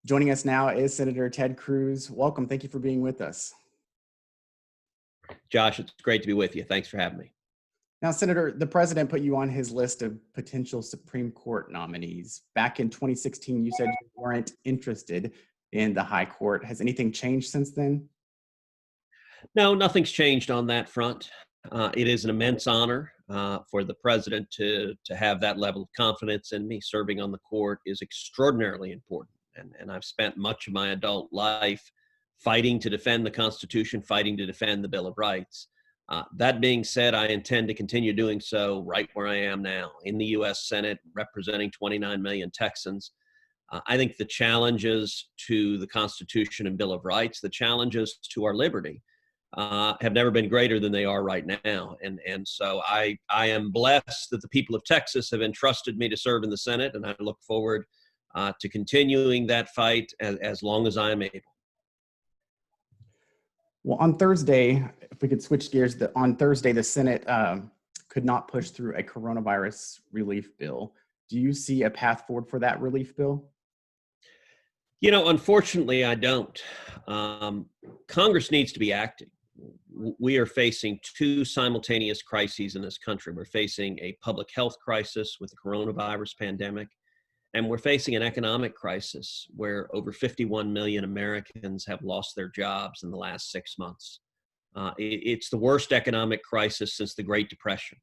Joining us now is Senator Ted Cruz. Welcome. Thank you for being with us. Josh, it's great to be with you. Thanks for having me. Now, Senator, the president put you on his list of potential Supreme Court nominees. Back in 2016, you said you weren't interested in the High Court. Has anything changed since then? No, nothing's changed on that front. It is an immense honor for the president to have that level of confidence in me. Serving on the court is extraordinarily important. And I've spent much of my adult life fighting to defend the Constitution, fighting to defend the Bill of Rights. That being said, I intend to continue doing so right where I am now in the U.S. Senate, representing 29 million Texans. I think the challenges to the Constitution and Bill of Rights, the challenges to our liberty, have never been greater than they are right now. And so I am blessed that the people of Texas have entrusted me to serve in the Senate, and I look forward to continuing that fight as long as I am able. Well, on Thursday, if we could switch gears, on Thursday, the Senate could not push through a coronavirus relief bill. Do you see a path forward for that relief bill? You know, unfortunately, I don't. Congress needs to be acting. We are facing two simultaneous crises in this country. We're facing a public health crisis with the coronavirus pandemic, and we're facing an economic crisis where over 51 million Americans have lost their jobs in the last 6 months. It's the worst economic crisis since the Great Depression.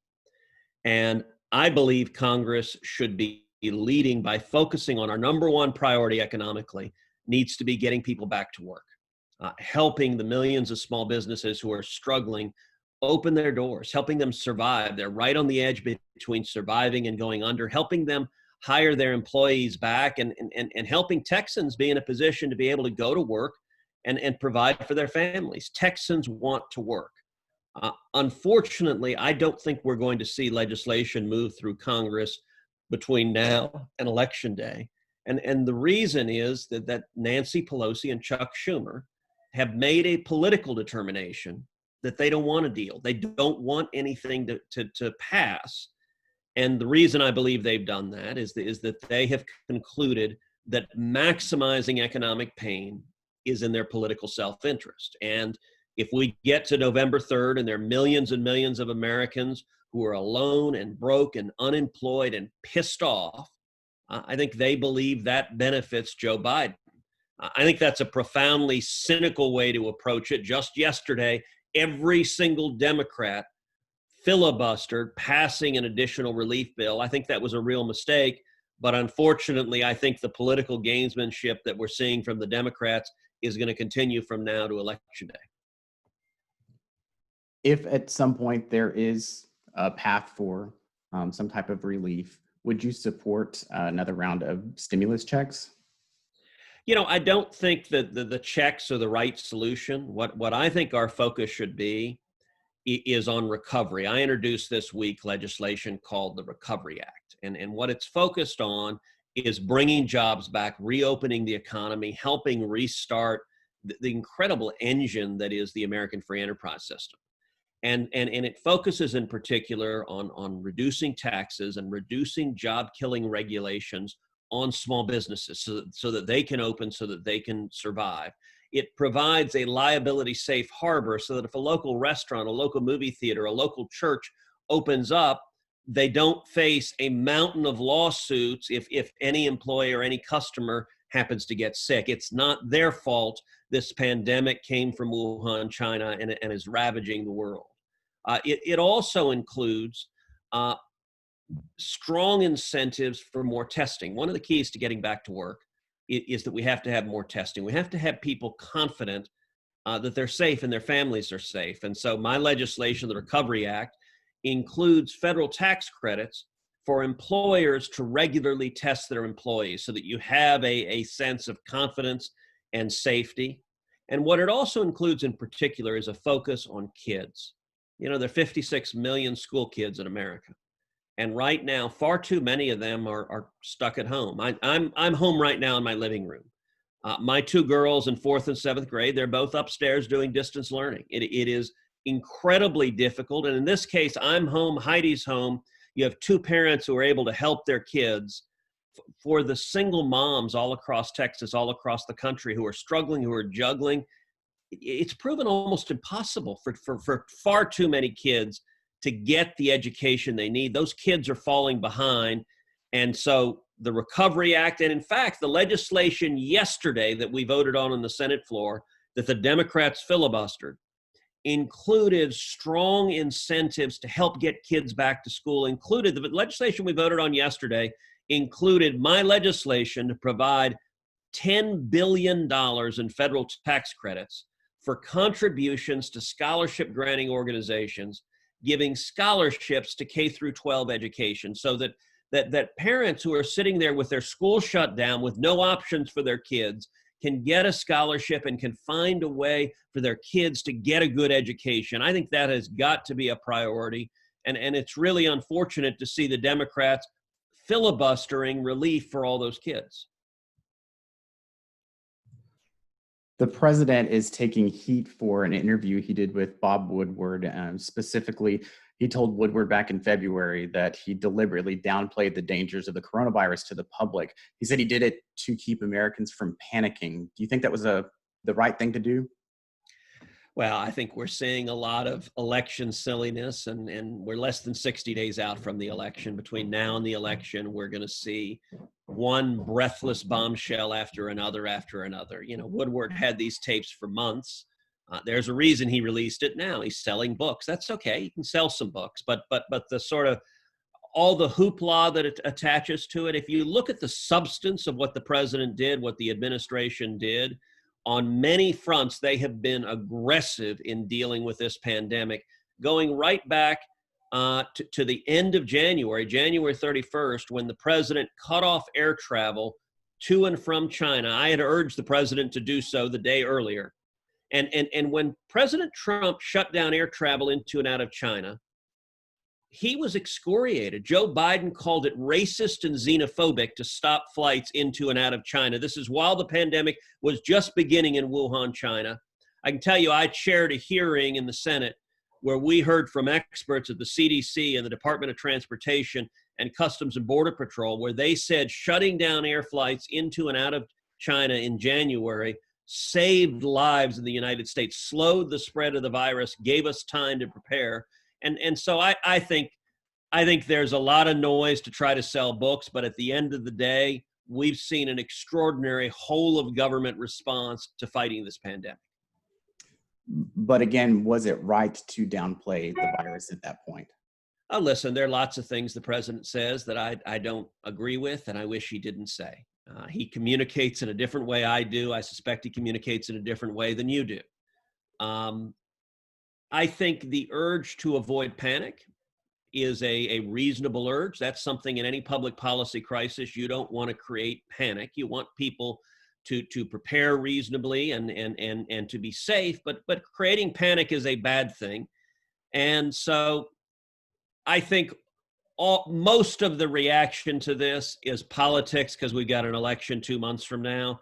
And I believe Congress should be leading by focusing on our number one priority economically, needs to be getting people back to work, helping the millions of small businesses who are struggling open their doors, helping them survive. They're right on the edge between surviving and going under, helping them hire their employees back, and helping Texans be in a position to be able to go to work and provide for their families. Texans want to work. Unfortunately, I don't think we're going to see legislation move through Congress between now and Election Day. And the reason is that Nancy Pelosi and Chuck Schumer have made a political determination that they don't want a deal. They don't want anything to pass. And the reason I believe they've done that is that they have concluded that maximizing economic pain is in their political self-interest. And if we get to November 3rd and there are millions and millions of Americans who are alone and broke and unemployed and pissed off, I think they believe that benefits Joe Biden. I think that's a profoundly cynical way to approach it. Just yesterday, every single Democrat filibustered passing an additional relief bill. I think that was a real mistake, but unfortunately, I think the political gamesmanship that we're seeing from the Democrats is going to continue from now to Election Day. If at some point there is a path for some type of relief, would you support another round of stimulus checks? You know, I don't think that the checks are the right solution. What I think our focus should be is on recovery. I introduced this week legislation called the Recovery Act. And what it's focused on is bringing jobs back, reopening the economy, helping restart the incredible engine that is the American free enterprise system. And it focuses in particular on reducing taxes and reducing job-killing regulations on small businesses so that they can open, so that they can survive. It provides a liability safe harbor so that if a local restaurant, a local movie theater, a local church opens up, they don't face a mountain of lawsuits if any employee or any customer happens to get sick. It's not their fault. This pandemic came from Wuhan, China, and is ravaging the world. It also includes strong incentives for more testing. One of the keys to getting back to work is that we have to have more testing. We have to have people confident that they're safe and their families are safe. And so my legislation, the Recovery Act, includes federal tax credits for employers to regularly test their employees so that you have a sense of confidence and safety. And what it also includes in particular is a focus on kids. You know, there are 56 million school kids in America. And right now, far too many of them are stuck at home. I'm home right now in my living room. My two girls in 4th and 7th grade, they're both upstairs doing distance learning. It is incredibly difficult. And in this case, I'm home, Heidi's home. You have two parents who are able to help their kids. for the single moms all across Texas, all across the country who are struggling, who are juggling, it's proven almost impossible for far too many kids to get the education they need. Those kids are falling behind. And so the Recovery Act, and in fact, the legislation yesterday that we voted on the Senate floor that the Democrats filibustered, included strong incentives to help get kids back to school, included the legislation we voted on yesterday, included my legislation to provide $10 billion in federal tax credits for contributions to scholarship granting organizations, giving scholarships to K through 12 education, so that parents who are sitting there with their school shut down with no options for their kids can get a scholarship and can find a way for their kids to get a good education. I think that has got to be a priority. And it's really unfortunate to see the Democrats filibustering relief for all those kids. The president is taking heat for an interview he did with Bob Woodward. Specifically, he told Woodward back in February that he deliberately downplayed the dangers of the coronavirus to the public. He said he did it to keep Americans from panicking. Do you think that was the right thing to do? Well, I think we're seeing a lot of election silliness, and we're less than 60 days out from the election. Between now and the election, we're going to see one breathless bombshell after another after another. You know, Woodward had these tapes for months. There's a reason he released it now. He's selling books. That's okay. He can sell some books, but the sort of all the hoopla that it attaches to it. If you look at the substance of what the president did, what the administration did, on many fronts, they have been aggressive in dealing with this pandemic, going right back to the end of January 31st, when the president cut off air travel to and from China. I had urged the president to do so the day earlier. And when President Trump shut down air travel into and out of China, he was excoriated. Joe Biden called it racist and xenophobic to stop flights into and out of China. This is while the pandemic was just beginning in Wuhan, China. I can tell you, I chaired a hearing in the Senate where we heard from experts at the CDC and the Department of Transportation and Customs and Border Patrol, where they said shutting down air flights into and out of China in January saved lives in the United States, slowed the spread of the virus, gave us time to prepare. And so I think there's a lot of noise to try to sell books, but at the end of the day, we've seen an extraordinary whole of government response to fighting this pandemic. But again, was it right to downplay the virus at that point? Listen, there are lots of things the president says that I don't agree with, and I wish he didn't say. He communicates in a different way I do. I suspect he communicates in a different way than you do. I think the urge to avoid panic is a reasonable urge. That's something in any public policy crisis. You don't want to create panic. You want people to prepare reasonably and to be safe, but creating panic is a bad thing. And so I think most of the reaction to this is politics because we've got an election 2 months from now.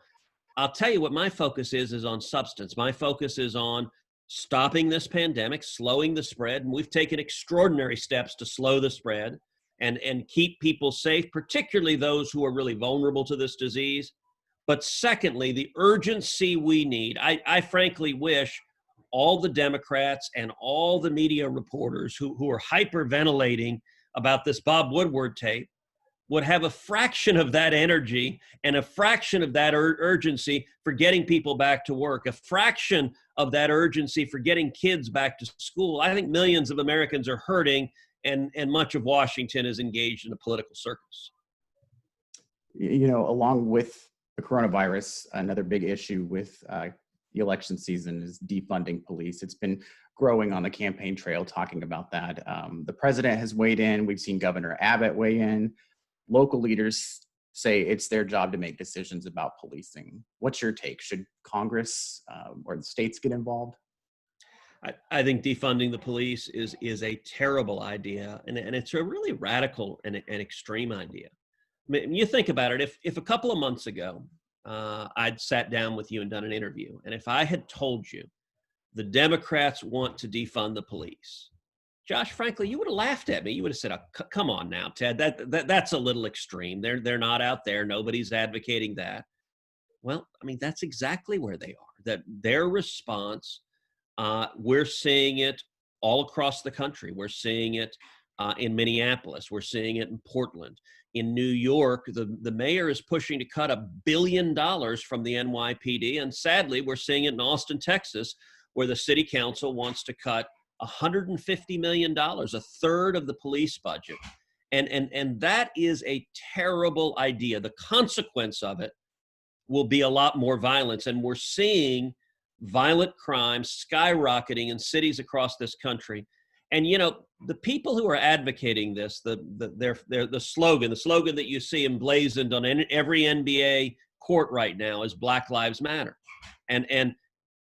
I'll tell you what my focus is on substance. My focus is on stopping this pandemic, slowing the spread. And we've taken extraordinary steps to slow the spread and keep people safe, particularly those who are really vulnerable to this disease. But secondly, the urgency we need. I frankly wish all the Democrats and all the media reporters who are hyperventilating about this Bob Woodward tape would have a fraction of that energy and a fraction of that urgency for getting people back to work, a fraction of that urgency for getting kids back to school. I think millions of Americans are hurting, and much of Washington is engaged in a political circus. You know, along with the coronavirus, another big issue with the election season is defunding police. It's been growing on the campaign trail talking about that. The president has weighed in. We've seen Governor Abbott weigh in. Local leaders say it's their job to make decisions about policing. What's your take? Should Congress or the states get involved? I think defunding the police is a terrible idea, and it's a really radical and extreme idea. I mean, you think about it, if a couple of months ago, I'd sat down with you and done an interview, and if I had told you the Democrats want to defund the police, Josh, frankly, you would have laughed at me. You would have said, oh, come on now, Ted, that's a little extreme. They're not out there. Nobody's advocating that. Well, I mean, that's exactly where they are. That their response, we're seeing it all across the country. We're seeing it in Minneapolis. We're seeing it in Portland. In New York, the mayor is pushing to cut $1 billion from the NYPD. And sadly, we're seeing it in Austin, Texas, where the city council wants to cut $150 million, a third of the police budget. And that is a terrible idea. The consequence of it will be a lot more violence. And we're seeing violent crime skyrocketing in cities across this country. And, you know, the people who are advocating this, the slogan that you see emblazoned on every NBA court right now is Black Lives Matter. And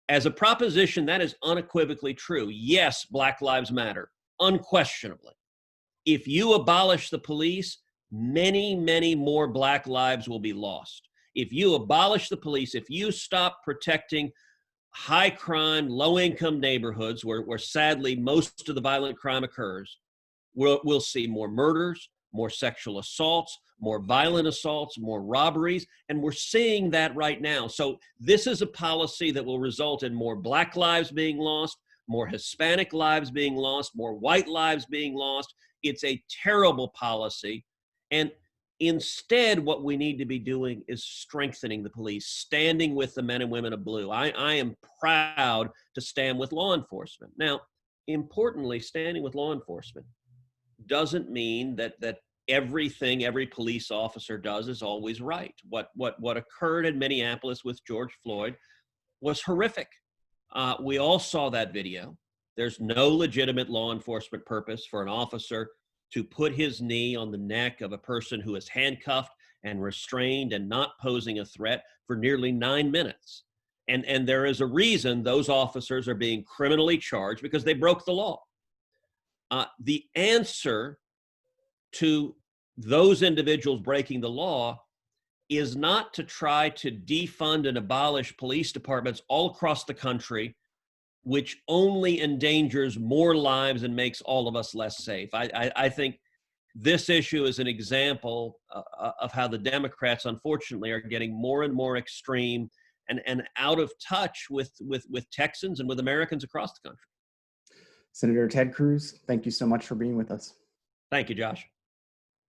as a proposition, that is unequivocally true. Yes, Black Lives Matter, unquestionably. If you abolish the police, many, many more Black lives will be lost. If you abolish the police, if you stop protecting high crime, low income neighborhoods where sadly most of the violent crime occurs, we'll see more murders, more sexual assaults, more violent assaults, more robberies, and we're seeing that right now. So this is a policy that will result in more Black lives being lost, more Hispanic lives being lost, more white lives being lost. It's a terrible policy. And instead, what we need to be doing is strengthening the police, standing with the men and women of blue. I am proud to stand with law enforcement. Now, importantly, standing with law enforcement doesn't mean that everything every police officer does is always right. What occurred in Minneapolis with George Floyd was horrific. We all saw that video. There's no legitimate law enforcement purpose for an officer to put his knee on the neck of a person who is handcuffed and restrained and not posing a threat for nearly 9 minutes. And there is a reason those officers are being criminally charged, because they broke the law. The answer to those individuals breaking the law is not to try to defund and abolish police departments all across the country, which only endangers more lives and makes all of us less safe. I think this issue is an example of how the Democrats, unfortunately, are getting more and more extreme and out of touch with Texans and with Americans across the country. Senator Ted Cruz, thank you so much for being with us. Thank you, Josh.